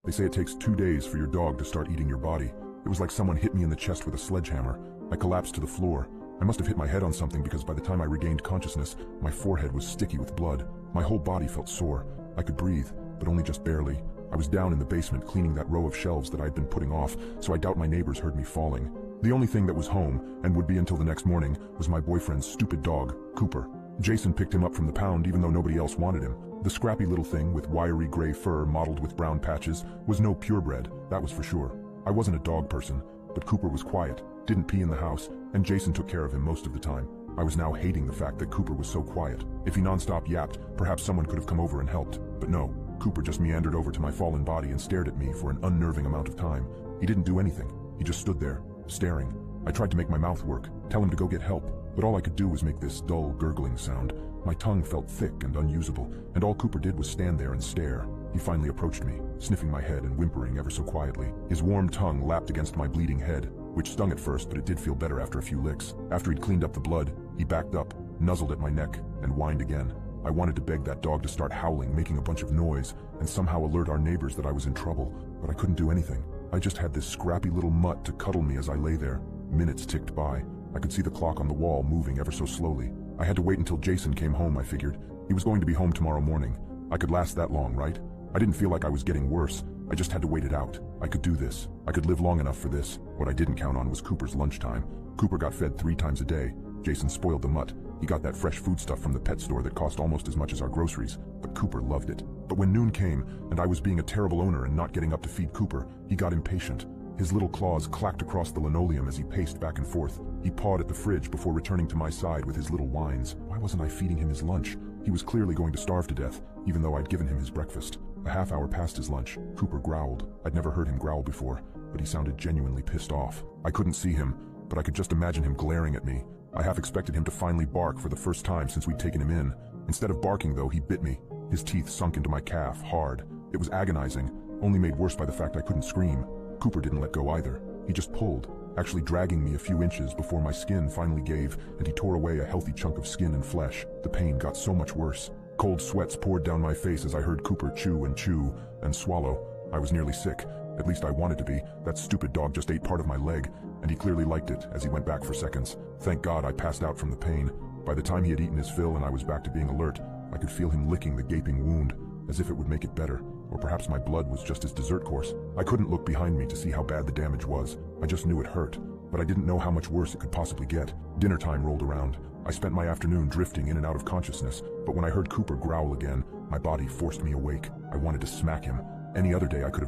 They say it takes 2 days for your dog to start eating your body. It was like someone hit me in the chest with a sledgehammer. I collapsed to the floor. I must have hit my head on something because by the time I regained consciousness, my forehead was sticky with blood. My whole body felt sore. I could breathe, but only just barely. I was down in the basement cleaning that row of shelves that I had been putting off, so I doubt my neighbors heard me falling. The only thing that was home, and would be until the next morning, was my boyfriend's stupid dog, Cooper. Jason picked him up from the pound even though nobody else wanted him. The scrappy little thing with wiry gray fur mottled with brown patches was no purebred, that was for sure. I wasn't a dog person, but Cooper was quiet, didn't pee in the house, and Jason took care of him most of the time. I was now hating the fact that Cooper was so quiet. If he nonstop yapped, perhaps someone could have come over and helped. But no, Cooper just meandered over to my fallen body and stared at me for an unnerving amount of time. He didn't do anything. He just stood there, staring. I tried to make my mouth work, tell him to go get help, but all I could do was make this dull, gurgling sound. My tongue felt thick and unusable, and all Cooper did was stand there and stare. He finally approached me, sniffing my head and whimpering ever so quietly. His warm tongue lapped against my bleeding head, which stung at first, but it did feel better after a few licks. After he'd cleaned up the blood, he backed up, nuzzled at my neck, and whined again. I wanted to beg that dog to start howling, making a bunch of noise, and somehow alert our neighbors that I was in trouble, but I couldn't do anything. I just had this scrappy little mutt to cuddle me as I lay there. Minutes ticked by. I could see the clock on the wall moving ever so slowly. I had to wait until Jason came home, I figured. He was going to be home tomorrow morning. I could last that long, right? I didn't feel like I was getting worse. I just had to wait it out. I could do this. I could live long enough for this. What I didn't count on was Cooper's lunchtime. Cooper got fed 3 times a day. Jason spoiled the mutt. He got that fresh food stuff from the pet store that cost almost as much as our groceries, but Cooper loved it. But when noon came, and I was being a terrible owner and not getting up to feed Cooper, he got impatient. His little claws clacked across the linoleum as he paced back and forth. He pawed at the fridge before returning to my side with his little whines. Why wasn't I feeding him his lunch? He was clearly going to starve to death, even though I'd given him his breakfast. A half hour past his lunch, Cooper growled. I'd never heard him growl before, but he sounded genuinely pissed off. I couldn't see him, but I could just imagine him glaring at me. I half expected him to finally bark for the first time since we'd taken him in. Instead of barking though, he bit me. His teeth sunk into my calf, hard. It was agonizing, only made worse by the fact I couldn't scream. Cooper didn't let go either. He just pulled, actually dragging me a few inches before my skin finally gave and he tore away a healthy chunk of skin and flesh. The pain got so much worse. Cold sweats poured down my face as I heard Cooper chew and swallow. I was nearly sick. At least I wanted to be. That stupid dog just ate part of my leg, and he clearly liked it as he went back for seconds. Thank God I passed out from the pain. By the time he had eaten his fill and I was back to being alert, I could feel him licking the gaping wound, as if it would make it better. Or perhaps my blood was just his dessert course. I couldn't look behind me to see how bad the damage was. I just knew it hurt, but I didn't know how much worse it could possibly get. Dinner time rolled around. I spent my afternoon drifting in and out of consciousness, but when I heard Cooper growl again, my body forced me awake. I wanted to smack him. Any other day I could have